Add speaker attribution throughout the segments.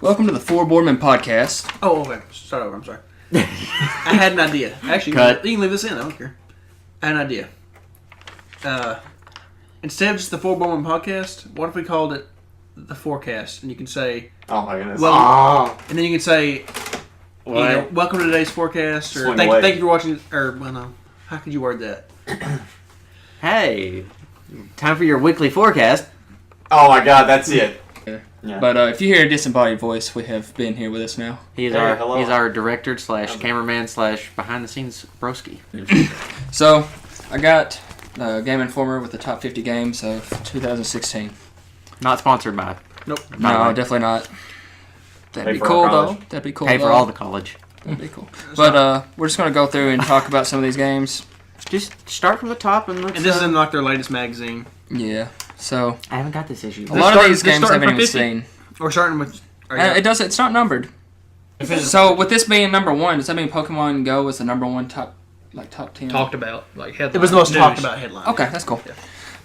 Speaker 1: Welcome to the Four Boredmen podcast.
Speaker 2: Oh, okay. Start over. I'm sorry. I had an idea. Actually, you can leave this in. I don't care. I had an idea. Instead of just the Four Boredmen podcast, what if we called it the FourCast? And you can say,
Speaker 3: "Oh my goodness!"
Speaker 2: And then you can say, "Welcome to today's FourCast," or thank you for watching." Or no, how could you word that?
Speaker 4: Hey, time for your weekly forecast.
Speaker 3: Oh my God, that's it.
Speaker 1: Yeah. But if you hear a disembodied voice, we have Ben here with us now.
Speaker 4: He's our director / cameraman / behind the scenes broski.
Speaker 1: So I got Game Informer with the top 50 games of 2016.
Speaker 4: Not sponsored by.
Speaker 2: Nope.
Speaker 1: No, definitely not. That'd be cool though. That'd be cool.
Speaker 4: Pay for all the college.
Speaker 1: That'd be cool. But we're just gonna go through and talk about some of these games.
Speaker 4: Just start from the top and let's.
Speaker 2: And this is in like their latest magazine.
Speaker 1: Yeah. So
Speaker 4: I haven't got this issue.
Speaker 1: A lot of these games I haven't even seen.
Speaker 2: We're starting with.
Speaker 1: It's not numbered. So with this being number one, does that mean Pokemon Go was the number one top 10?
Speaker 5: Talked about, like headline.
Speaker 2: It was the most talked about headline.
Speaker 1: Okay, that's cool. Yeah.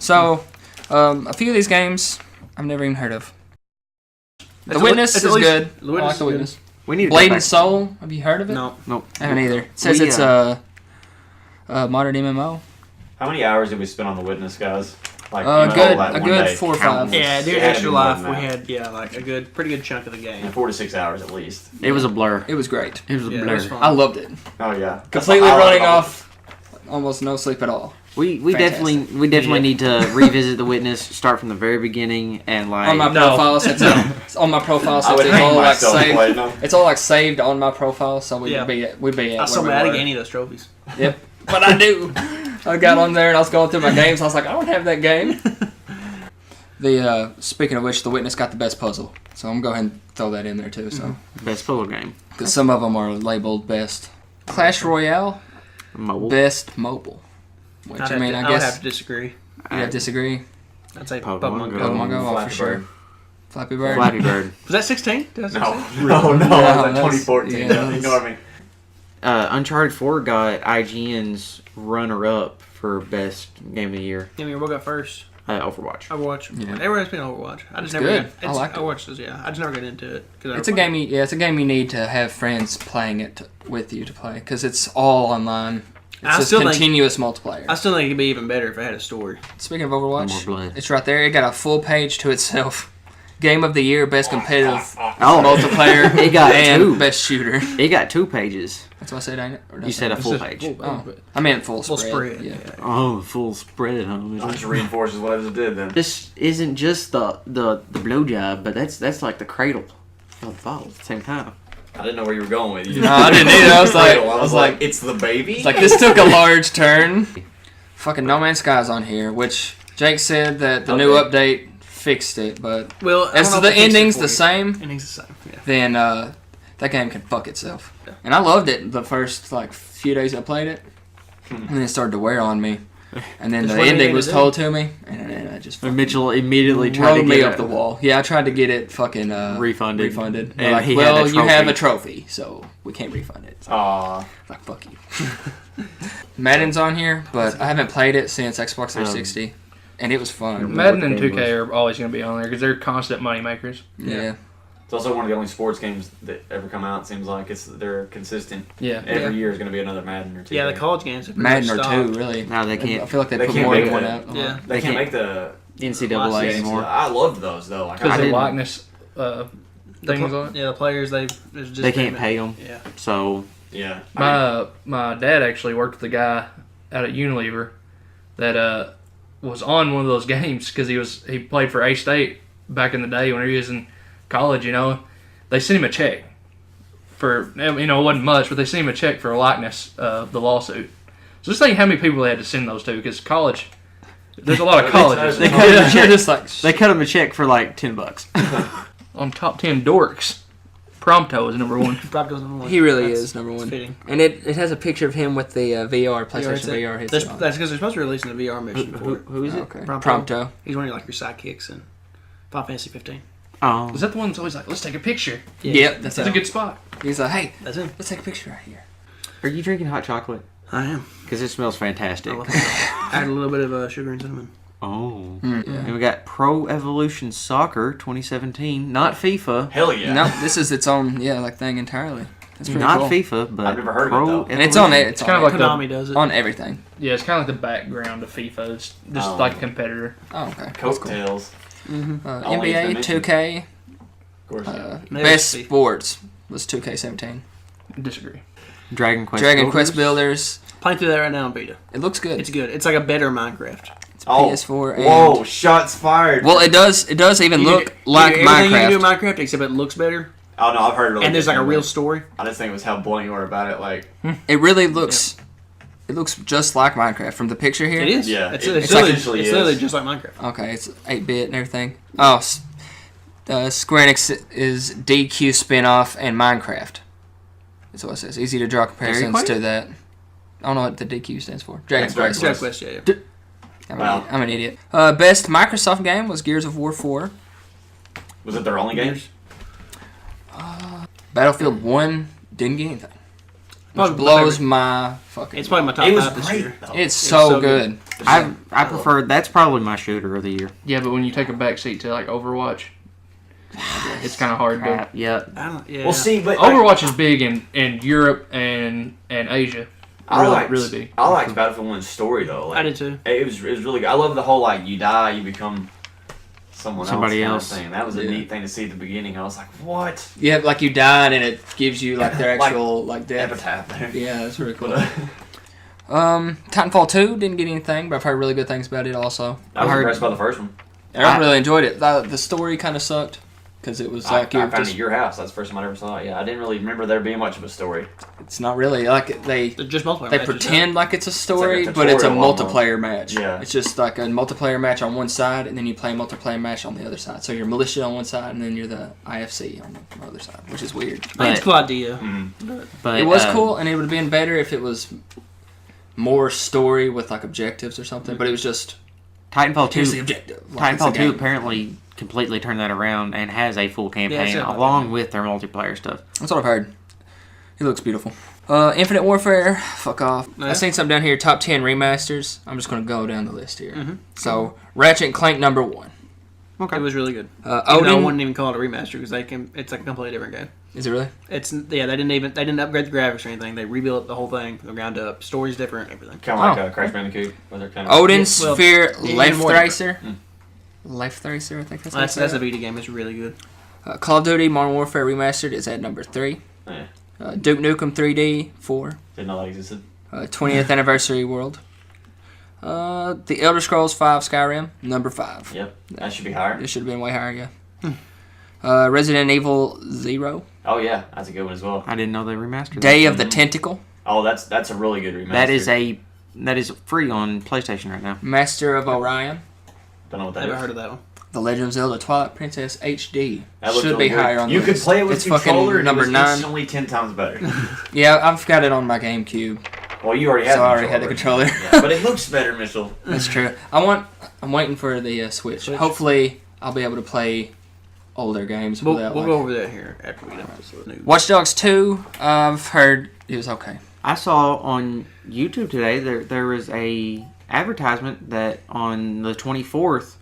Speaker 1: So a few of these games I've never even heard of. The Witness is good. I like The Witness.
Speaker 4: We need
Speaker 1: Blade and Soul. Have you heard of it?
Speaker 2: No.
Speaker 4: Nope.
Speaker 1: I haven't either. It says it's a modern MMO.
Speaker 3: How many hours did we spend on The Witness, guys? Like
Speaker 1: a good 4 or 5.
Speaker 2: Yeah, during Extra Life, we had like a pretty good chunk of the game.
Speaker 3: And 4 to 6 hours at least.
Speaker 4: It was a blur.
Speaker 1: It was great.
Speaker 4: It was a blur.
Speaker 2: It was fun.
Speaker 1: I loved it.
Speaker 3: Oh yeah.
Speaker 1: Completely running off, almost no sleep at all.
Speaker 4: We definitely need to revisit The Witness, start from the very beginning, and like
Speaker 1: on my profile since it's all like saved. It's all like saved on my profile, so we'd be at.
Speaker 2: I still haven't any of those trophies.
Speaker 1: Yep, but I do. I got on there and I was going through my games. I was like, I don't have that game. Speaking of which, The Witness got the best puzzle, so I'm going to go ahead and throw that in there too. So
Speaker 4: best puzzle game
Speaker 1: because some of them are labeled best Clash Royale, best mobile. Which I guess
Speaker 2: I would have to disagree.
Speaker 1: You disagree?
Speaker 2: I'd say
Speaker 3: Pokemon Go.
Speaker 1: Pokemon Go, for sure. Flappy Bird.
Speaker 4: Flappy Bird.
Speaker 2: Was that 16?
Speaker 3: No, that's 2014. You know what I mean?
Speaker 4: Uncharted 4 got IGN's runner-up for best game of the year.
Speaker 2: Yeah, what got first?
Speaker 4: Overwatch.
Speaker 2: Yeah. Everyone's been Overwatch. I just never.
Speaker 1: Good. I like it.
Speaker 2: Overwatch is, I just never get into it.
Speaker 1: It's a game. It's a game you need to have friends playing it with you to play because it's all online. It's just continuous multiplayer.
Speaker 2: I still think it'd be even better if it had a story.
Speaker 1: Speaking of Overwatch, it's right there. It got a full page to itself. Game of the year, best competitive multiplayer,
Speaker 4: it got
Speaker 1: and best shooter.
Speaker 4: It got 2 pages.
Speaker 1: That's what I said, ain't it?
Speaker 4: You said a full page.
Speaker 1: I meant full spread.
Speaker 2: Yeah.
Speaker 4: Oh, full spread, huh?
Speaker 3: That just reinforces what I just did then.
Speaker 4: This isn't just the blowjob, but that's like the cradle of the ball at the same time.
Speaker 3: I didn't know where you were going with it.
Speaker 1: No, I didn't either. I was like,
Speaker 3: it's the baby?
Speaker 1: It's like, this took a large turn. Fucking No Man's Sky's on here, which Jake said that the new update fixed it, but as the ending's the same, then that game can fuck itself. Yeah. And I loved it the first few days I played it, and then it started to wear on me. And then the ending was told to me, and then I just
Speaker 4: Mitchell immediately tried to get
Speaker 1: me up the wall. Yeah, I tried to get it fucking refunded.
Speaker 4: And
Speaker 1: like, well, you have a trophy, so we can't refund it. So,
Speaker 3: Aww.
Speaker 1: like, fuck you. Madden's on here, but I haven't played it since Xbox 360, and it was fun.
Speaker 5: Madden and 2K are always going to be on there because they're constant money makers.
Speaker 1: Yeah.
Speaker 3: It's also one of the only sports games that ever come out. It seems like they're consistent.
Speaker 5: Yeah.
Speaker 3: Every year is going to be another Madden or two.
Speaker 2: Yeah, the college games have
Speaker 1: Madden or two, really.
Speaker 4: No, they can't.
Speaker 1: I feel like they put more than one out.
Speaker 2: Yeah.
Speaker 3: They can't make the
Speaker 4: NCAA anymore.
Speaker 3: I loved those though.
Speaker 5: Because the likeness things on it.
Speaker 2: Yeah, the players they
Speaker 4: can't pay them.
Speaker 2: Yeah.
Speaker 4: So
Speaker 3: yeah.
Speaker 5: My dad actually worked with a guy out at Unilever that was on one of those games because he played for A-State back in the day when he was in college. They sent him a check for it wasn't much, but they sent him a check for a likeness of the lawsuit. So just think how many people they had to send those to, because college, there's a lot of colleges.
Speaker 4: They cut him a check for like $10
Speaker 5: on top 10 dorks. Prompto is number one.
Speaker 2: Prompto's number one.
Speaker 1: He really is number one.
Speaker 2: Fitting.
Speaker 1: And it has a picture of him with the PlayStation VR.
Speaker 2: That's because they're supposed to be releasing the VR mission for it.
Speaker 4: Who is it?
Speaker 1: Okay.
Speaker 2: Prompto. He's one of your sidekicks in Final Fantasy 15.
Speaker 4: Oh.
Speaker 5: Is that the one that's always like, let's take a picture?
Speaker 1: Yeah. Yep, that's
Speaker 5: a good spot.
Speaker 1: He's like, hey,
Speaker 2: that's it.
Speaker 1: Let's take a picture right here.
Speaker 4: Are you drinking hot chocolate?
Speaker 2: I am.
Speaker 4: Because it smells fantastic.
Speaker 2: Add a little bit of sugar and cinnamon.
Speaker 4: Oh.
Speaker 1: Yeah.
Speaker 4: And we got Pro Evolution Soccer 2017. Not FIFA.
Speaker 3: Hell yeah.
Speaker 1: No, this is its own thing entirely. That's pretty
Speaker 4: Not
Speaker 1: cool.
Speaker 4: FIFA, but
Speaker 3: I've never heard of
Speaker 4: Pro
Speaker 3: it, though.
Speaker 4: Evolution.
Speaker 1: And it's on it.
Speaker 5: It's kind of like
Speaker 2: Konami does it.
Speaker 1: on everything.
Speaker 5: Yeah, it's kind of like the background of FIFA. It's just like a competitor.
Speaker 1: Oh, okay. That's cool.
Speaker 3: Coattails.
Speaker 1: NBA,
Speaker 3: Always
Speaker 1: 2K,
Speaker 3: Of course. Yeah.
Speaker 1: best sports was 2K17.
Speaker 5: Disagree.
Speaker 4: Dragon Quest
Speaker 1: Builders.
Speaker 2: Playing through that right now on beta.
Speaker 1: It looks good.
Speaker 2: It's good. It's like a better Minecraft.
Speaker 1: It's PS4 and...
Speaker 3: Whoa, shots fired.
Speaker 1: Well, it does even look like
Speaker 2: everything
Speaker 1: Minecraft.
Speaker 2: you can do in Minecraft, except it looks better.
Speaker 3: Oh, no, I've heard really
Speaker 2: And there's
Speaker 3: good
Speaker 2: like a real
Speaker 3: things.
Speaker 2: story.
Speaker 3: I just think it was how blunt you were about it. Like,
Speaker 1: It really looks... It looks just like Minecraft from the picture here.
Speaker 2: It is.
Speaker 3: Yeah,
Speaker 2: It's
Speaker 3: it
Speaker 2: literally
Speaker 3: is.
Speaker 2: just like Minecraft.
Speaker 1: Okay, it's 8-bit and everything. Oh, Square Enix is DQ spinoff and Minecraft. That's what it says. Easy to draw comparisons to that. I don't know what the DQ stands for. Dragon Quest.
Speaker 2: Dragon Quest, yeah.
Speaker 1: I'm an idiot. Best Microsoft game was Gears of War 4.
Speaker 3: was it their only games?
Speaker 1: Battlefield 1 didn't get anything. Which
Speaker 2: Probably
Speaker 1: blows my fucking...
Speaker 2: It's probably my top
Speaker 3: It was
Speaker 2: 5 this
Speaker 3: great,
Speaker 2: year.
Speaker 3: though.
Speaker 1: It's so good.
Speaker 4: I prefer. That's probably my shooter of the year.
Speaker 5: Yeah, but when you take a backseat to like Overwatch, it's kind of hard to.
Speaker 4: Yeah.
Speaker 3: Well, see, but
Speaker 5: Overwatch is big in Europe and Asia. Really big.
Speaker 3: I liked Battlefield 1's story though. Like,
Speaker 2: I did too.
Speaker 3: It was really good. I love the whole like you die, you become somebody else thing. That was a neat thing to see at the beginning. I was like, what?
Speaker 1: Yeah, like you died and it gives you like their
Speaker 3: Like,
Speaker 1: actual like death.
Speaker 3: Epitaph there.
Speaker 1: Yeah, that's really cool. Titanfall 2 didn't get anything, but I've heard really good things about it also.
Speaker 3: I was impressed by the first one.
Speaker 1: I really enjoyed it. The story kind of sucked because it was like
Speaker 3: I found it at your house. That's the first time I ever saw it. Yeah, I didn't really remember there being much of a story.
Speaker 1: It's not really like
Speaker 2: They're just multiplayer
Speaker 1: they
Speaker 2: matches,
Speaker 1: pretend like it's a story,
Speaker 3: It's like a
Speaker 1: but it's a
Speaker 3: tutorial
Speaker 1: multiplayer match.
Speaker 3: Yeah.
Speaker 1: It's just like a multiplayer match on one side, and then you play a multiplayer match on the other side. So you're militia on one side, and then you're the IFC on the other side, which is weird.
Speaker 2: I think it's a cool idea.
Speaker 4: But
Speaker 1: It was cool, and it would have been better if it was more story with like objectives or something. But it was just
Speaker 4: Titanfall 2.
Speaker 1: here's the objective. Like, it's a
Speaker 4: Titanfall 2
Speaker 1: game.
Speaker 4: apparently completely turned that around and has a full campaign
Speaker 2: it's
Speaker 4: along with their multiplayer stuff.
Speaker 1: That's what I've heard. It looks beautiful. Infinite Warfare, fuck off.
Speaker 2: Yeah.
Speaker 1: I've seen something down here, top 10 remasters. I'm just going to go down the list here. So, Ratchet and Clank number 1.
Speaker 2: It was really good.
Speaker 1: Odin.
Speaker 2: I wouldn't even call it a remaster because it's like a completely different game.
Speaker 1: Is it really?
Speaker 2: They didn't upgrade the graphics or anything. They rebuilt the whole thing from the ground up. Story's different, everything.
Speaker 3: Kind of like Crash Bandicoot. Where they're kind of
Speaker 1: Odin
Speaker 2: well,
Speaker 1: Sphere
Speaker 2: even
Speaker 1: Life
Speaker 2: more
Speaker 1: Thracer. Life Thracer, I think that's what
Speaker 2: That's a Vita game. It's really good.
Speaker 1: Call of Duty Modern Warfare Remastered is at number 3.
Speaker 3: Yeah.
Speaker 1: Duke Nukem 3D, 4.
Speaker 3: Didn't know that existed.
Speaker 1: 20th Anniversary World. The Elder Scrolls 5 Skyrim, number 5.
Speaker 3: Yep. That should be higher.
Speaker 1: It should have been way higher, yeah. Resident Evil 0.
Speaker 3: Oh yeah, that's a good one as well.
Speaker 4: I didn't know they remastered
Speaker 1: Day
Speaker 4: that.
Speaker 1: of the Tentacle.
Speaker 3: Oh, that's a really good remaster.
Speaker 4: That is free on PlayStation right now.
Speaker 1: Master of Orion.
Speaker 3: Don't know what that
Speaker 2: Never
Speaker 3: is.
Speaker 2: heard of that one.
Speaker 1: The Legend of Zelda Twilight Princess HD.
Speaker 3: That looks
Speaker 1: Should
Speaker 3: really
Speaker 1: be
Speaker 3: good.
Speaker 1: higher on the
Speaker 3: You
Speaker 1: list.
Speaker 3: could play it with
Speaker 1: It's
Speaker 3: controller
Speaker 1: fucking
Speaker 3: and
Speaker 1: number
Speaker 3: it was
Speaker 1: 9.
Speaker 3: instantly 10 times better.
Speaker 1: Yeah, I've got it on my GameCube.
Speaker 3: Well, you already had
Speaker 1: So
Speaker 3: the
Speaker 1: I already had the controller.
Speaker 3: Yeah, but it looks better, Mitchell.
Speaker 1: That's true. I'm waiting for the Switch. Hopefully, I'll be able to play older games
Speaker 2: We'll
Speaker 1: without.
Speaker 2: go over that here after we get this news.
Speaker 1: Watch Dogs 2. I've heard it was okay.
Speaker 4: I saw on YouTube today there was a advertisement that on the 24th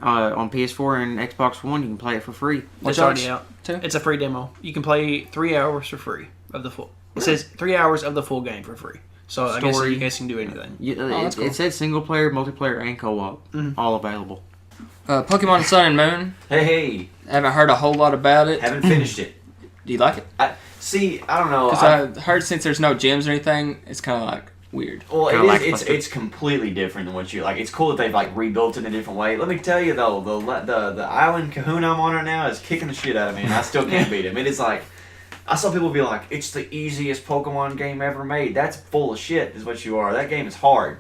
Speaker 4: on PS4 and Xbox One you can play it for free.
Speaker 2: It's already out.
Speaker 1: 2?
Speaker 2: It's a free demo. You can play 3 hours for free of the full. It says 3 hours of the full game for free. So I guess you guys can do anything.
Speaker 1: that's cool.
Speaker 4: It said single player, multiplayer, and co-op, all available.
Speaker 1: Pokemon Sun and Moon.
Speaker 3: Hey,
Speaker 1: I haven't heard a whole lot about it.
Speaker 3: haven't finished it.
Speaker 1: Do you like it?
Speaker 3: I don't know.
Speaker 1: Because I heard since there's no gyms or anything, it's kind of like weird.
Speaker 3: Well,
Speaker 4: Kinda
Speaker 3: it is.
Speaker 4: lackluster.
Speaker 3: It's completely different than what you like. It's cool that they've like rebuilt it in a different way. Let me tell you though, the island Kahuna I'm on right now is kicking the shit out of me, and I still can't beat him. It is like I saw people be like, "It's the easiest Pokemon game ever made." That's full of shit. Is what you are. That game is hard.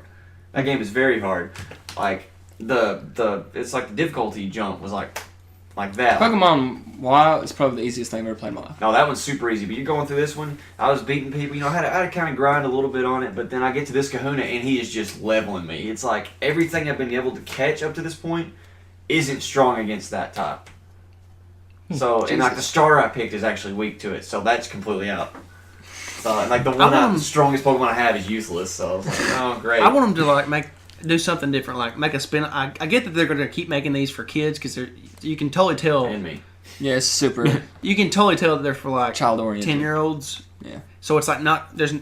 Speaker 3: That game is very hard. Like it's like the difficulty jump was like that.
Speaker 1: Pokemon WoW is probably the easiest thing I've ever played in my life.
Speaker 3: No, that one's super easy. But you're going through this one. I was beating people. I had to kind of grind a little bit on it. But then I get to this Kahuna, and he is just leveling me. It's like everything I've been able to catch up to this point isn't strong against that type. So, and like the starter I picked is actually weak to it. So that's completely out. So, and like the strongest Pokemon I have is useless. So I was like, oh, great.
Speaker 2: I want them to like make do something different. Like make a spin. I get that they're going to keep making these for kids because you can totally tell.
Speaker 3: And me.
Speaker 1: Yeah, it's super.
Speaker 2: You can totally tell that they're for like
Speaker 1: child-oriented
Speaker 2: 10-year-olds.
Speaker 1: Yeah.
Speaker 2: So it's like not there's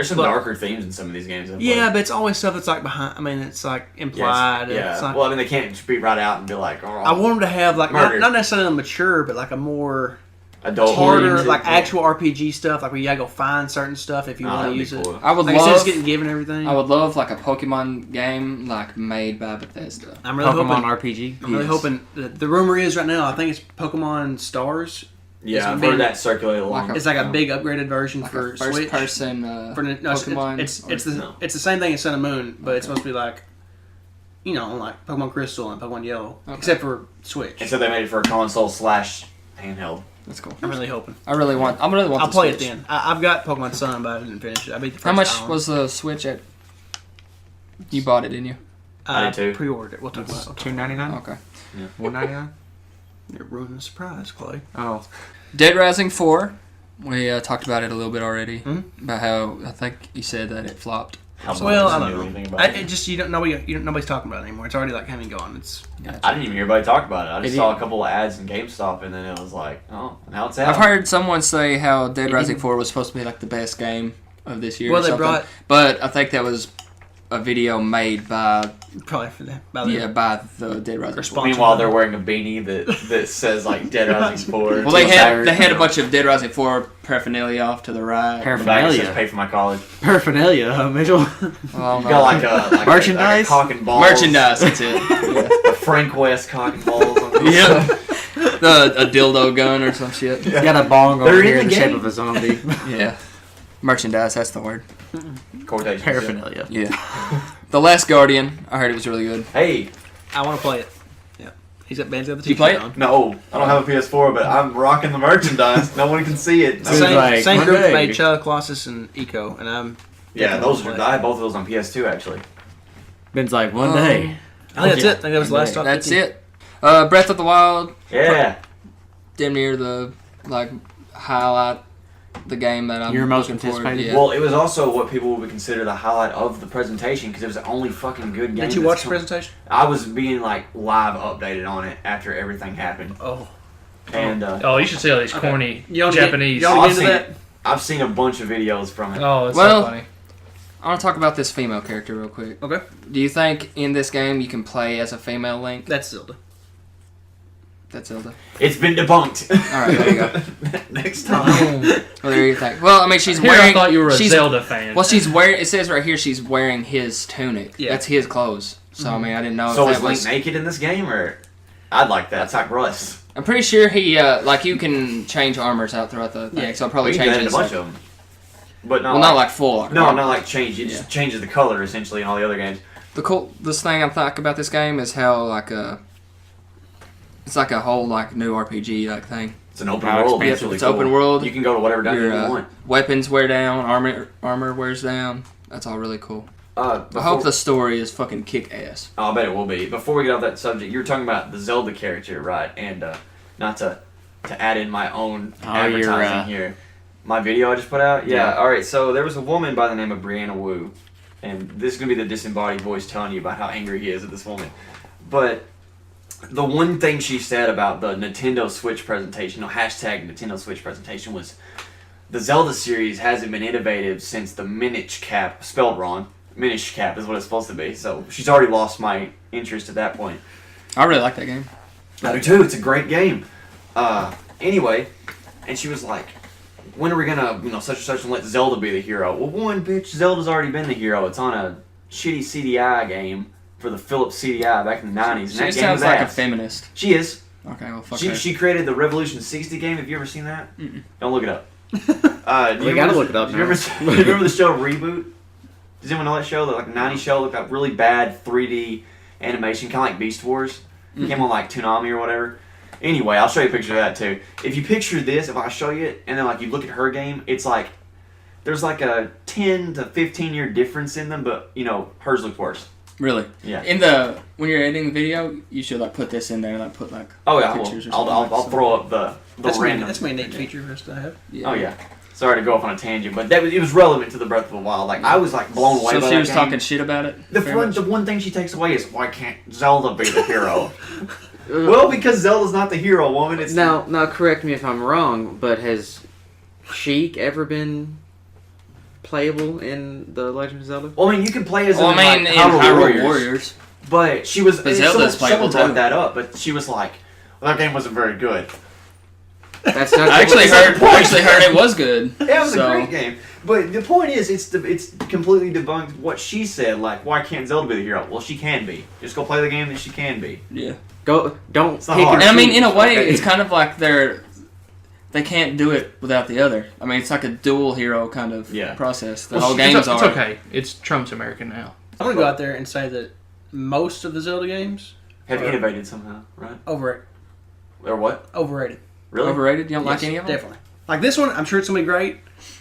Speaker 3: some darker themes in some of these games.
Speaker 2: Yeah, but it's always stuff that's like behind. I mean, it's like implied.
Speaker 3: Yeah.
Speaker 2: It's like,
Speaker 3: well, I mean, they can't just be right out and be like, "Oh."
Speaker 2: I want them to have like not necessarily a mature, but like a more
Speaker 3: adult,
Speaker 2: harder, like actual RPG stuff. Like where you gotta go find certain stuff if you want to use it.
Speaker 1: I would
Speaker 2: like
Speaker 1: love
Speaker 2: it's getting given everything.
Speaker 1: I would love like a Pokemon game like made by Bethesda.
Speaker 2: I'm really
Speaker 4: Pokemon
Speaker 2: hoping,
Speaker 4: RPG.
Speaker 2: I'm really hoping. The rumor is right now. I think it's Pokemon Stars.
Speaker 3: Yeah, I've heard that circulated along.
Speaker 2: It's like a big upgraded version
Speaker 1: like
Speaker 2: for
Speaker 1: a first
Speaker 2: Switch.
Speaker 1: person Pokemon.
Speaker 2: It's the same thing as Sun and Moon, but it's supposed to be like, like Pokemon Crystal and Pokemon Yellow, except for Switch.
Speaker 3: And so they made it for a console / handheld.
Speaker 1: That's cool.
Speaker 2: I'm really hoping.
Speaker 1: I really want. I'll
Speaker 2: play
Speaker 1: Switch.
Speaker 2: it then. I've got Pokemon Sun, but I didn't finish it. I beat the first
Speaker 1: How much
Speaker 2: island.
Speaker 1: was the Switch at? You bought it, didn't you?
Speaker 3: I did too.
Speaker 2: Pre-ordered it. We'll talk about it.
Speaker 4: $2.99.
Speaker 1: Okay.
Speaker 4: Yeah. $1.99.
Speaker 2: You're ruining the surprise, Clay.
Speaker 4: Oh.
Speaker 1: Dead Rising 4. We talked about it a little bit already.
Speaker 2: Mm-hmm.
Speaker 1: About how I think you said that it flopped.
Speaker 2: I don't know. Nobody's talking about it anymore. It's already like coming and gone.
Speaker 3: I didn't even hear anybody talk about it. I just saw a couple of ads in GameStop, and then it was like, oh, now it's out.
Speaker 1: I've heard someone say how Dead Rising 4 was supposed to be like the best game of this year.
Speaker 2: Well,
Speaker 1: or something. But I think that was a video made by
Speaker 2: probably for that. By
Speaker 1: the Dead Rising 4.
Speaker 3: Meanwhile, they're wearing a beanie that says like Dead Rising 4.
Speaker 1: Well, they had a bunch of Dead Rising 4 paraphernalia off to the right.
Speaker 3: Paraphernalia. Says pay for my college.
Speaker 4: Paraphernalia, Mitchell.
Speaker 1: Well,
Speaker 3: you got like
Speaker 4: merchandise.
Speaker 3: Like a cock and balls.
Speaker 1: Merchandise. That's it.
Speaker 3: A Frank West cock and balls.
Speaker 1: Yep. A dildo gun or some shit.
Speaker 4: You got a bong over here in the shape of a zombie.
Speaker 1: Yeah. Merchandise. That's the word.
Speaker 3: Quotation.
Speaker 4: Paraphernalia.
Speaker 1: Yeah. The Last Guardian. I heard it was really good.
Speaker 3: Hey,
Speaker 2: I want to play it. Yeah. He's got Ben's got the
Speaker 1: Did you play
Speaker 2: on.
Speaker 1: it?
Speaker 3: No, I don't have a PS4, but I'm rocking the merchandise. No one can see it.
Speaker 2: Same group that made Shadow Colossus and Eco, and I'm.
Speaker 3: Yeah, I had both of those on PS2 actually.
Speaker 4: Ben's like, one day.
Speaker 2: I think that's it. I think that was the last top.
Speaker 1: That's it. Breath of the Wild.
Speaker 3: Yeah.
Speaker 1: Damn near the highlight. The game that I'm
Speaker 4: You're most
Speaker 1: looking forward to.
Speaker 4: anticipated?
Speaker 1: Yeah.
Speaker 3: Well, it was also what people would consider the highlight of the presentation because it was the only fucking good game.
Speaker 2: Did you watch the presentation?
Speaker 3: I was being like live updated on it after everything happened.
Speaker 2: Oh.
Speaker 3: And
Speaker 5: you should see all these corny Japanese.
Speaker 3: I've seen a bunch of videos from it.
Speaker 5: Oh, it's so funny.
Speaker 1: I want to talk about this female character real quick.
Speaker 2: Okay.
Speaker 1: Do you think in this game you can play as a female Link?
Speaker 2: That's Zelda.
Speaker 1: That's Zelda.
Speaker 3: It's been debunked.
Speaker 1: All right, there you go.
Speaker 3: Next time.
Speaker 1: Well, there you think. Well, I mean, she's
Speaker 5: Here
Speaker 1: wearing.
Speaker 5: I thought you were a Zelda fan.
Speaker 1: Well, she's wearing. It says right here she's wearing his tunic.
Speaker 2: Yeah.
Speaker 1: That's his clothes. So I mean, I didn't know.
Speaker 3: So
Speaker 1: if
Speaker 3: is
Speaker 1: that
Speaker 3: Link
Speaker 1: was
Speaker 3: naked in this game, or I'd like that. It's like Russ.
Speaker 1: I'm pretty sure he you can change armors out throughout the thing. So I'll probably change
Speaker 3: a bunch of them. But not
Speaker 1: not like full.
Speaker 3: No, not like change. It just changes the color essentially in all the other games.
Speaker 1: This thing I like about this game is how it's like a whole new RPG thing.
Speaker 3: It's an open world.
Speaker 1: It's really open world.
Speaker 3: You can go to whatever dungeon you want.
Speaker 1: Weapons wear down, armor wears down. That's all really cool. I hope the story is fucking kick ass.
Speaker 3: Oh, I bet it will be. Before we get off that subject, you were talking about the Zelda character, right? And not to add in my own advertising here. My video I just put out? Yeah. All right, so there was a woman by the name of Brianna Wu. And this is going to be the disembodied voice telling you about how angry he is at this woman. But the one thing she said about the Nintendo Switch presentation, hashtag Nintendo Switch presentation, was the Zelda series hasn't been innovative since the Minish Cap, spelled wrong. Minish Cap is what it's supposed to be. So she's already lost my interest at that point.
Speaker 1: I really like that game.
Speaker 3: I do too. It's a great game. Anyway, and she was like, when are we gonna, such and such and let Zelda be the hero? Well, one, bitch, Zelda's already been the hero. It's on a shitty CDI game for the Philips CDI back in the 90s. And
Speaker 1: She
Speaker 3: that game
Speaker 1: sounds
Speaker 3: was
Speaker 1: like
Speaker 3: ass.
Speaker 1: a feminist.
Speaker 3: She is.
Speaker 1: Okay, well, fuck her.
Speaker 3: She created the Revolution 60 game. Have you ever seen that?
Speaker 1: Mm-mm.
Speaker 3: Don't look it up.
Speaker 4: We gotta look it up.
Speaker 3: Do you remember the show Reboot? Does anyone know that show? The 90s show looked like really bad 3D animation, kind of like Beast Wars. It came on Toonami or whatever. Anyway, I'll show you a picture of that too. If you picture this, if I show you it, and then you look at her game, it's there's a 10 to 15 year difference in them, but hers looks worse.
Speaker 1: Really?
Speaker 3: Yeah.
Speaker 1: When you're editing the video, you should put this in there, put
Speaker 3: oh yeah,
Speaker 1: pictures or
Speaker 3: I'll throw up the
Speaker 2: That's
Speaker 3: random.
Speaker 2: That's my neat feature for us to have.
Speaker 1: Yeah.
Speaker 3: Oh yeah. Sorry to go off on a tangent, but it was relevant to the Breath of the Wild. Like I was like blown away by that game.
Speaker 1: So she was talking shit about it?
Speaker 3: The one thing she takes away is, why can't Zelda be the hero? Well, because Zelda's not the hero, woman. It's
Speaker 4: now, correct me if I'm wrong, but has Sheik ever been playable in the Legend of Zelda?
Speaker 3: Well, I mean, you can play as
Speaker 1: in Hyrule Warriors.
Speaker 3: But she was...
Speaker 1: Zelda's playable too.
Speaker 3: Brought that up, but she was like, well, that game wasn't very good.
Speaker 4: That's not
Speaker 1: I actually heard it was good.
Speaker 3: Yeah, it was a great game. But the point is, it's completely debunked what she said. Like, why can't Zelda be the hero? Well, she can be. Just go play the game that she can be.
Speaker 1: Yeah.
Speaker 4: Don't pick
Speaker 1: and I mean, in a way, it's kind of like they can't do it without the other. I mean, it's like a dual hero kind of process. The whole games are.
Speaker 5: It's okay. It's Trump's American now.
Speaker 2: I'm going to go out there and say that most of the Zelda games
Speaker 3: have innovated somehow, right?
Speaker 2: Overrated.
Speaker 3: Or what?
Speaker 2: Overrated.
Speaker 3: Really?
Speaker 1: Overrated? You don't like any of them?
Speaker 2: Definitely. Like this one, I'm sure it's going to be great,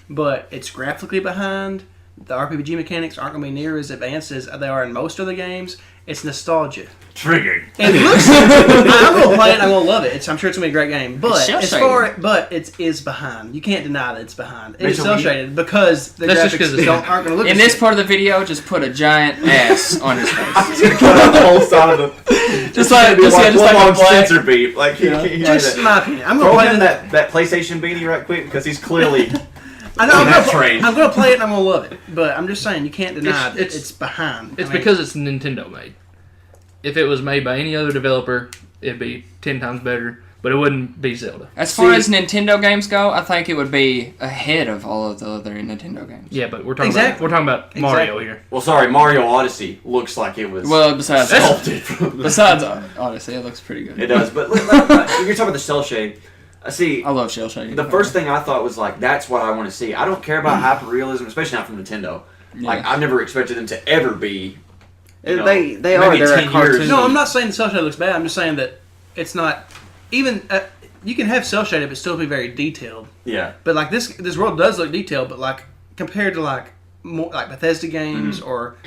Speaker 2: but it's graphically behind. The RPG mechanics aren't going to be near as advanced as they are in most other games. It's nostalgia.
Speaker 3: Triggered.
Speaker 2: And it looks I'm going to play it. I'm going to love it. I'm sure it's going to be a great game. But it is behind. You can't deny that it's behind. It's cel shaded because the graphics aren't going to look.
Speaker 1: In this part of the video, just put a giant ass on his face.
Speaker 3: He's going to cut out the whole side of the.
Speaker 1: just like a
Speaker 3: sensor beat. Like
Speaker 2: just in my opinion, I'm
Speaker 3: going to play that PlayStation beanie right quick because he's clearly.
Speaker 2: I know I'm going to play it and I'm going to love it, but I'm just saying you can't deny it's behind.
Speaker 5: It's because it's Nintendo made. If it was made by any other developer, it'd be 10 times better, but it wouldn't be Zelda.
Speaker 1: As far as Nintendo games go, I think it would be ahead of all of the other Nintendo games.
Speaker 5: Yeah, but we're talking about Mario here.
Speaker 3: Well, sorry, Mario Odyssey looks like it was
Speaker 1: besides Odyssey, it looks pretty good.
Speaker 3: It does, but you're talking about the cel shade. See,
Speaker 1: I love cel shading.
Speaker 3: The first thing I thought was like, that's what I want to see. I don't care about hyper-realism, especially not from Nintendo. Yeah. Like, I've never expected them to ever be.
Speaker 4: They are. They're a cartoon.
Speaker 2: No, I'm not saying the cel shade looks bad. I'm just saying that it's not even. You can have cel shaded, but still be very detailed.
Speaker 3: Yeah.
Speaker 2: But like this world does look detailed, but like compared to like more like Bethesda games or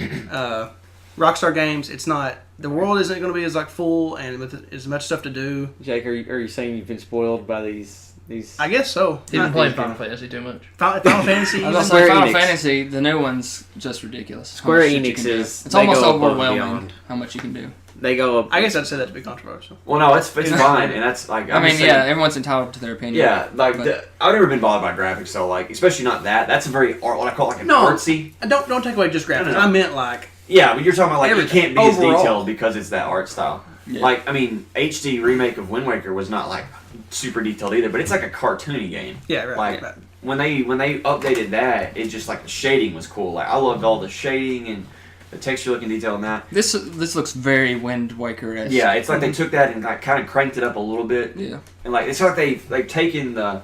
Speaker 2: Rockstar games, it's not. The world isn't going to be as like full and with as much stuff to do.
Speaker 4: Jake, are you saying you've been spoiled by these?
Speaker 2: I guess so.
Speaker 5: You've been playing Final Fantasy too much.
Speaker 2: Final Fantasy.
Speaker 1: I was going to say Final Fantasy. The new one's just ridiculous.
Speaker 4: Square Enix is.
Speaker 1: It's almost overwhelming how much you can do.
Speaker 4: They go up.
Speaker 2: I guess I'd say that to be controversial.
Speaker 3: Well, no, it's fine, and that's like.
Speaker 1: I mean, everyone's entitled to their opinion.
Speaker 3: Yeah, like I've never been bothered by graphics, so like, especially not that. That's a very what I call like an artsy.
Speaker 2: Don't take away just graphics. I meant like.
Speaker 3: Yeah, but you're talking about like it can't be as detailed because it's that art style. Yeah. Like, I mean, HD remake of Wind Waker was not like super detailed either, but it's like a cartoony game.
Speaker 2: Yeah, right.
Speaker 3: Like when they updated that, it just like the shading was cool. Like I loved all the shading and the texture looking detail in that.
Speaker 1: This looks very Wind Waker-esque.
Speaker 3: Yeah, it's like they took that and like kind of cranked it up a little bit.
Speaker 1: Yeah.
Speaker 3: And like it's like they've taken the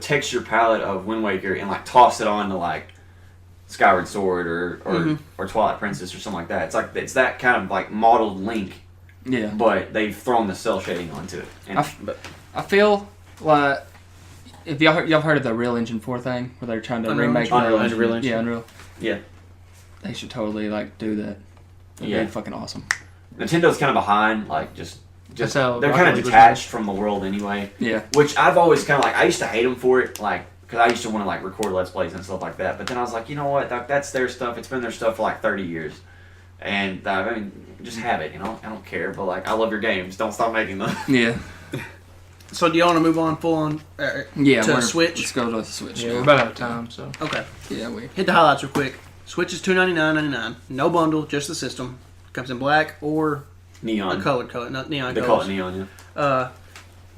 Speaker 3: texture palette of Wind Waker and like tossed it on to like Skyward Sword or Twilight Princess or something like that. It's like it's that kind of like modeled Link.
Speaker 1: Yeah.
Speaker 3: But they've thrown the cel shading onto it. And
Speaker 1: I feel like if y'all heard of the Real Engine 4 thing where they're trying to remake
Speaker 3: Unreal Engine.
Speaker 1: Yeah, Unreal.
Speaker 3: Yeah.
Speaker 1: They should totally like do that. It'd be fucking awesome.
Speaker 3: Nintendo kind of behind, like just they're kind of detached from the world anyway.
Speaker 1: Yeah.
Speaker 3: Which I've always kind of like I used to hate them for it, like because I used to want to like record Let's Plays and stuff like that. But then I was like, you know what? That's their stuff. It's been their stuff for like 30 years. And I mean, just have it, you know. I don't care, but like, I love your games. Don't stop making them.
Speaker 1: Yeah.
Speaker 2: So, do you want to move on full on to Switch?
Speaker 1: Let's go to the Switch.
Speaker 5: Yeah, we're about out of time, so.
Speaker 2: Okay.
Speaker 1: Yeah, we
Speaker 2: hit the highlights real quick. Switch is $299.99. No bundle, just the system. Comes in black or
Speaker 3: neon.
Speaker 2: A colored color, not neon.
Speaker 3: They call it neon, yeah.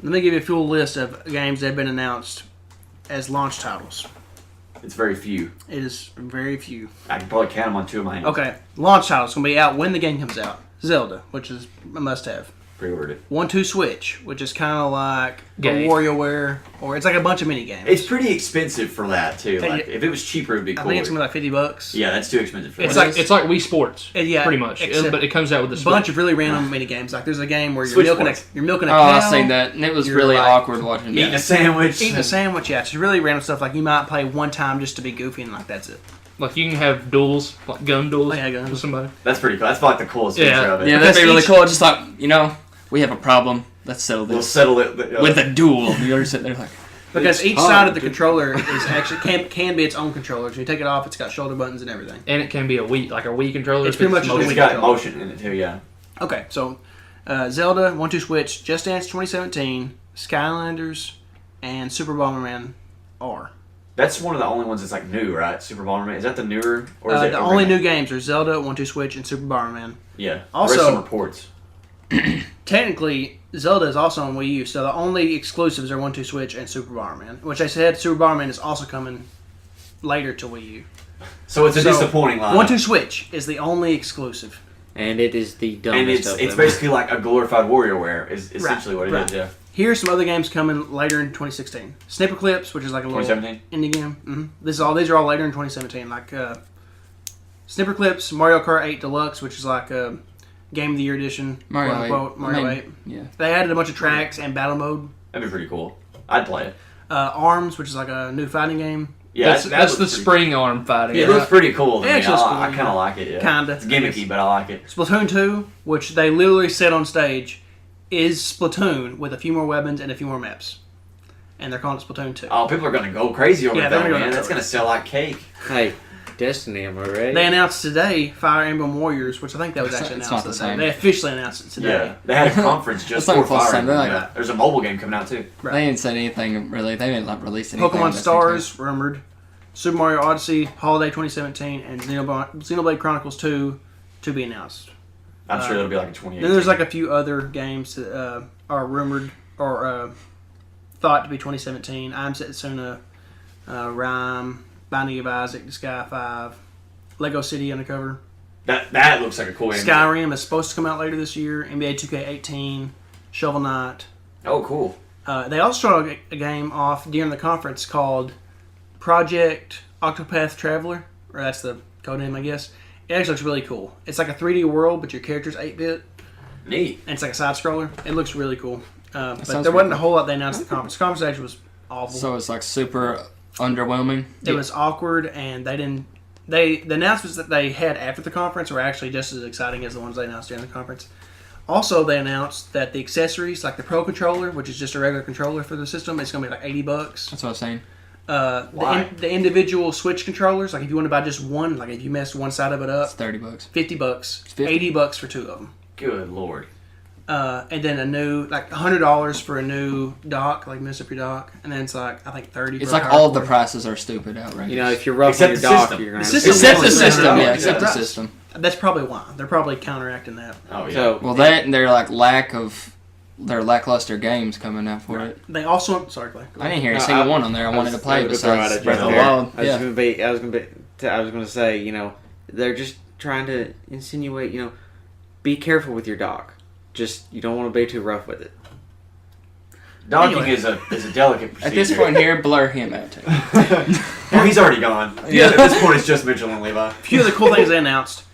Speaker 2: Let me give you a full list of games that have been announced as launch titles.
Speaker 3: It's very few.
Speaker 2: It is very few.
Speaker 3: I can probably count them on two of my hands.
Speaker 2: Okay. Launch titles going to be out when the game comes out. Zelda, which is a must-have.
Speaker 3: Pre-ordered it.
Speaker 2: 1-2 Switch, which is kind of like a WarioWare, or it's like a bunch of mini games.
Speaker 3: It's pretty expensive for that too. Like if it was cheaper, it'd be cool.
Speaker 2: I think it's gonna be like $50.
Speaker 3: Yeah, that's too expensive for
Speaker 5: that.
Speaker 3: It's
Speaker 5: like Wii Sports.
Speaker 2: Yeah,
Speaker 5: pretty much. But it comes out with
Speaker 2: a bunch of really random mini games. Like there's a game where
Speaker 3: you're
Speaker 2: milking a cow.
Speaker 1: Oh, I've seen that, and it was really awkward watching.
Speaker 3: Eating a sandwich.
Speaker 2: Eating a sandwich. Yeah, it's really random stuff. Like you might play one time just to be goofy, and like that's it.
Speaker 5: Like you can have duels, like gun duels with somebody.
Speaker 3: That's pretty cool. That's like the coolest feature of it.
Speaker 1: Yeah, that'd be really cool. Just like we have a problem. Let's settle this.
Speaker 3: We'll settle it
Speaker 1: with a duel. You're sitting there like,
Speaker 2: Because each side of the controller is actually can be its own controller. So you take it off, it's got shoulder buttons and everything.
Speaker 5: And it can be a Wii controller.
Speaker 2: It's pretty much a Wii
Speaker 3: It's got motion in it too, yeah.
Speaker 2: Okay, so Zelda, 1-2 Switch, Just Dance 2017, Skylanders, and Super Bomberman R.
Speaker 3: That's one of the only ones that's like new, right? Super Bomberman. Is that the newer? Or is it
Speaker 2: the only new games are Zelda, 1-2 Switch, and Super Bomberman.
Speaker 3: Yeah.
Speaker 2: Also,
Speaker 3: there are some reports.
Speaker 2: Technically, Zelda is also on Wii U, so the only exclusives are 1-2 Switch and Super Bomberman. Which I said Super Bomberman is also coming later to Wii U.
Speaker 3: So it's a disappointing line.
Speaker 2: 1-2 Switch is the only exclusive.
Speaker 4: And it is the dumbest
Speaker 3: And it's basically like a glorified WarioWare is essentially what it is, yeah.
Speaker 2: Here's some other games coming later in 2016. Snipper Clips, which is like a little
Speaker 3: 2017?
Speaker 2: indie game. Mm-hmm. These are all later in 2017. Like Snipper Clips, Mario Kart 8 Deluxe, which is like a Game of the Year edition.
Speaker 1: Mario 8.
Speaker 2: Mario 8.
Speaker 1: Yeah.
Speaker 2: They added a bunch of tracks and battle mode.
Speaker 3: That'd be pretty cool. I'd play it.
Speaker 2: Arms, which is like a new fighting game.
Speaker 3: Yeah,
Speaker 5: that's the spring arm fighting.
Speaker 3: It looks pretty cool to me.
Speaker 2: Actually,
Speaker 3: I kind of like it, yeah.
Speaker 2: Kinda.
Speaker 3: It's gimmicky, but I like it.
Speaker 2: Splatoon 2, which they literally said on stage, is Splatoon with a few more weapons and a few more maps. And they're calling it Splatoon 2.
Speaker 3: Oh, people are going to go crazy over that,
Speaker 2: they're
Speaker 3: man. That's going to sell like cake.
Speaker 4: Hey, Destiny, am I right?
Speaker 2: They announced today Fire Emblem Warriors, which I think that was actually announced
Speaker 1: the
Speaker 2: today.
Speaker 1: same.
Speaker 2: They officially announced it today.
Speaker 3: Yeah, they had a conference just
Speaker 1: That's
Speaker 3: for
Speaker 1: not close
Speaker 3: Fire
Speaker 1: to
Speaker 3: Emblem.
Speaker 1: something.
Speaker 3: Yeah. There's a mobile game coming out, too.
Speaker 2: Right.
Speaker 1: They didn't say anything really. They didn't like release anything.
Speaker 2: Pokemon Stars, rumored. Super Mario Odyssey, Holiday 2017, and Xenoblade Chronicles 2 to be announced.
Speaker 3: I'm sure it'll be like a 2018.
Speaker 2: Then there's like a few other games that are rumored or thought to be 2017. I'm Setsuna, Rhyme, Binding of Isaac, The Sky 5, Lego City Undercover.
Speaker 3: That looks like a cool game.
Speaker 2: Skyrim is supposed to come out later this year. NBA 2K18, Shovel Knight.
Speaker 3: Oh, cool.
Speaker 2: They also started a game off during the conference called Project Octopath Traveler, or that's the code name, I guess. It actually looks really cool. It's like a 3D world, but your character's 8-bit.
Speaker 3: Neat.
Speaker 2: And it's like a side scroller. It looks really cool. But there
Speaker 1: really
Speaker 2: wasn't a whole lot they announced at the conference. The conference actually was awful.
Speaker 1: So it's like super underwhelming.
Speaker 2: It was awkward, and they didn't. The announcements that they had after the conference were actually just as exciting as the ones they announced during the conference. Also, they announced that the accessories, like the Pro Controller, which is just a regular controller for the system, it's going to be like $80.
Speaker 1: That's what I was saying.
Speaker 2: The individual Switch controllers, like if you want to buy just one, like if you messed one side of it up,
Speaker 1: It's $30.
Speaker 2: $50,
Speaker 1: $50.
Speaker 2: $80 for two of them.
Speaker 3: Good lord.
Speaker 2: And then a new, like $100 for a new dock, like mess up your dock, and then it's like I think $30.
Speaker 1: It's
Speaker 2: for a
Speaker 1: like
Speaker 2: power
Speaker 1: all the
Speaker 2: cord.
Speaker 1: prices are stupid outrageous.
Speaker 4: You know, if you're rough
Speaker 3: Except
Speaker 4: on your
Speaker 3: the
Speaker 4: dock,
Speaker 3: system.
Speaker 4: you're going
Speaker 2: The
Speaker 4: to...
Speaker 2: system-
Speaker 1: Except the
Speaker 2: It's
Speaker 1: system,
Speaker 2: $100.
Speaker 1: yeah. Except the
Speaker 2: Right.
Speaker 1: system.
Speaker 2: That's probably why they're probably counteracting that.
Speaker 3: Oh, yeah.
Speaker 4: So,
Speaker 1: Well, that and their like their lackluster games coming out for it.
Speaker 2: They also sorry, Clay.
Speaker 1: I didn't hear a single one on there I wanted to play besides
Speaker 4: besides
Speaker 1: Breath of the Wild.
Speaker 4: I was going to say, you know, they're just trying to insinuate, you know, be careful with your dock. Just, you don't want to be too rough with it.
Speaker 3: Docking
Speaker 2: Anyway.
Speaker 3: is a delicate procedure.
Speaker 1: At this point here, blur him out too.
Speaker 3: Oh, he's already gone. Yeah. At this point, it's just Mitchell and Levi.
Speaker 2: A few of the cool things they announced.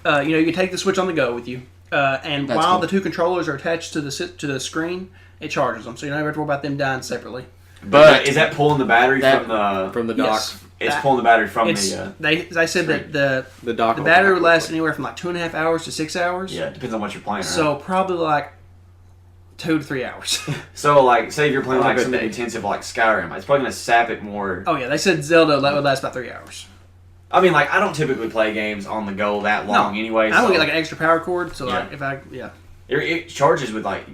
Speaker 2: You can take the Switch on the go with you, and
Speaker 1: That's
Speaker 2: while
Speaker 1: cool.
Speaker 2: the two controllers are attached to the screen, it charges them, so you don't have to worry about them dying separately.
Speaker 1: But
Speaker 3: is that pulling the battery
Speaker 4: From the dock.
Speaker 2: Yes.
Speaker 3: It's pulling the battery from
Speaker 2: It's,
Speaker 3: the...
Speaker 2: they said that
Speaker 4: The dock.
Speaker 2: the
Speaker 4: will
Speaker 2: battery
Speaker 4: pack
Speaker 2: would last
Speaker 4: quickly.
Speaker 2: anywhere from like 2.5 hours to 6 hours.
Speaker 3: Yeah, it depends on what you're playing, right?
Speaker 2: So probably like 2 to 3 hours.
Speaker 3: So, like, say if you're playing
Speaker 4: On a
Speaker 3: like
Speaker 4: good
Speaker 3: something
Speaker 4: day.
Speaker 3: intensive like Skyrim, it's probably going to sap it more.
Speaker 2: Oh yeah, they said Zelda that would last about 3 hours.
Speaker 3: I mean, like, I don't typically play games on the go that long anyway.
Speaker 2: I'm gonna
Speaker 3: so
Speaker 2: get like an extra power cord, so like
Speaker 3: Yeah. It charges with, like,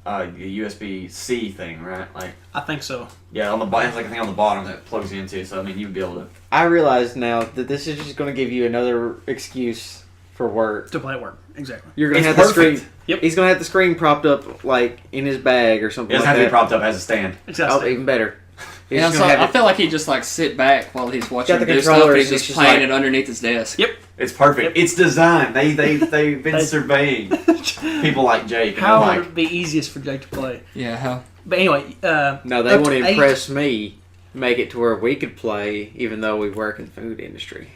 Speaker 3: the USB-C thing, right? Like,
Speaker 2: I think so.
Speaker 3: yeah, on the bottom, it's like a thing on the bottom that plugs into, so, I mean, you'd be able to...
Speaker 4: I realize now that this is just going to give you another excuse for work.
Speaker 2: To play at work, exactly.
Speaker 4: You're going to
Speaker 3: It's
Speaker 4: have the
Speaker 3: perfect.
Speaker 4: screen.
Speaker 2: Yep.
Speaker 4: He's going to have the screen propped up, like, in his bag or something
Speaker 3: It doesn't
Speaker 4: like
Speaker 3: have to
Speaker 4: that.
Speaker 3: be propped up as a stand.
Speaker 4: Oh,
Speaker 2: Exactly.
Speaker 4: even better. He's
Speaker 1: yeah,
Speaker 4: just
Speaker 1: so
Speaker 4: gonna
Speaker 1: I
Speaker 4: have it-
Speaker 1: feel like he just like sit back while he's watching
Speaker 4: Got the
Speaker 1: him do stuff,
Speaker 4: controller,
Speaker 1: and he's
Speaker 4: it's
Speaker 1: just
Speaker 4: just
Speaker 1: playing
Speaker 4: like-
Speaker 1: it underneath his desk.
Speaker 2: Yep.
Speaker 3: It's perfect. It's designed. They've been surveying people like Jake. And
Speaker 2: How
Speaker 3: I'm
Speaker 2: would
Speaker 3: like,
Speaker 2: it be easiest for Jake to play?
Speaker 1: Yeah, how?
Speaker 2: But anyway,
Speaker 4: No, they
Speaker 2: up
Speaker 4: want to
Speaker 2: to 8
Speaker 4: impress me, make it to where we could play, even though we work in the food industry.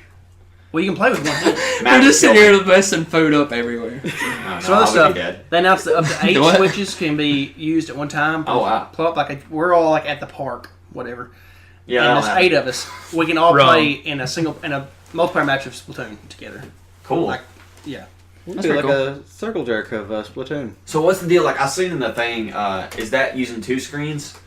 Speaker 2: Well, you can play with one hand.
Speaker 1: We're just sitting here messing food up everywhere.
Speaker 2: Some other stuff.
Speaker 3: Dead.
Speaker 2: They announced that up to 8
Speaker 1: What?
Speaker 2: switches can be used at one time.
Speaker 3: Oh, wow.
Speaker 2: We're all like at the park, whatever.
Speaker 3: Yeah,
Speaker 2: and
Speaker 3: I
Speaker 2: there's
Speaker 3: don't have
Speaker 2: 8 of us. We can all
Speaker 5: Wrong.
Speaker 2: play in a multiplayer match of Splatoon together.
Speaker 3: Cool.
Speaker 2: Like, yeah.
Speaker 4: We'll
Speaker 1: That's
Speaker 4: do like
Speaker 1: pretty
Speaker 4: a circle jerk of Splatoon.
Speaker 3: So what's the deal? Like I seen in the thing, is that using 2 screens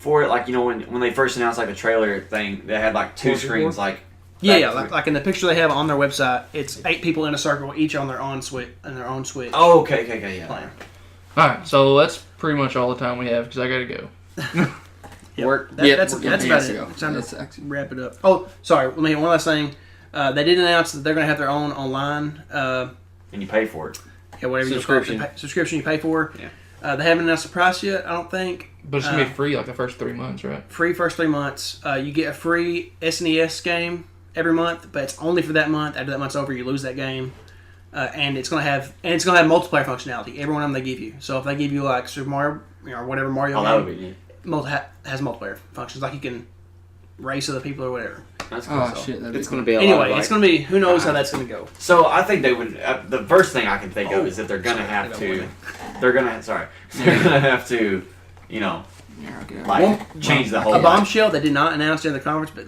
Speaker 3: for it? Like, you know, when they first announced like the trailer thing, they had like two screens, like.
Speaker 2: Yeah, like in the picture they have on their website, it's 8 people in a circle, each on their own switch.
Speaker 3: Oh, okay, yeah.
Speaker 2: Playing.
Speaker 5: All right, so that's pretty much all the time we have because I gotta go.
Speaker 1: Yep.
Speaker 2: That's about it. It's time to wrap it up. Oh, sorry. Let me one last thing. They did announce that they're going to have their own online.
Speaker 3: And you pay for it.
Speaker 2: Yeah, whatever subscription you pay for.
Speaker 3: Yeah.
Speaker 2: They haven't announced the price yet, I don't think.
Speaker 5: But it's gonna be free like the first 3 months, right?
Speaker 2: Free first 3 months. You get a free SNES game every month, but it's only for that month. After that month's over, you lose that game. And it's gonna have multiplayer functionality. Every one of them they give you. So if they give you like Super Mario, or whatever Mario game,
Speaker 3: that would be neat.
Speaker 2: Has multiplayer functions, like you can race other people or whatever.
Speaker 3: That's cool.
Speaker 1: Shit,
Speaker 4: it's going to be
Speaker 2: it's going to be, who knows how that's going to go.
Speaker 3: So I think they would. The first thing I can think of is that they're going to have to. They're going to have to, you know, change the whole.
Speaker 2: A bombshell they did not announce during the conference, but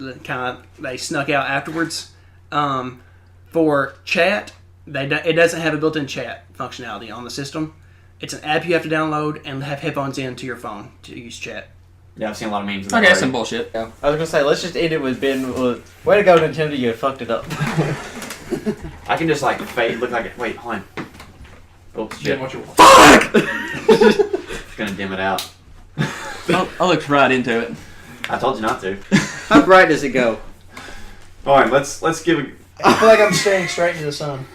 Speaker 2: they snuck out afterwards. For chat, it doesn't have a built-in chat functionality on the system. It's an app you have to download and have headphones in to your phone to use chat.
Speaker 3: Yeah, I've seen a lot of memes.
Speaker 1: Okay, some bullshit. Yeah.
Speaker 6: I was gonna say, let's just end it with Ben. Way to go, Nintendo! You fucked it up.
Speaker 3: I can just like fade. Look like it. Wait, hold on. Oops, shit.
Speaker 1: Fuck!
Speaker 3: Just gonna dim it out.
Speaker 1: I looked right into it.
Speaker 3: I told you not to.
Speaker 4: How bright does it go?
Speaker 3: All right, let's give a.
Speaker 2: I feel like I'm staring straight into the sun.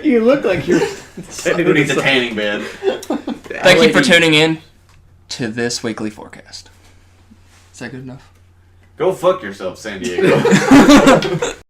Speaker 6: You look like you're.
Speaker 3: Who needs a tanning bed?
Speaker 1: Thank you for tuning in to this weekly forecast. Is that good enough?
Speaker 3: Go fuck yourself, San Diego.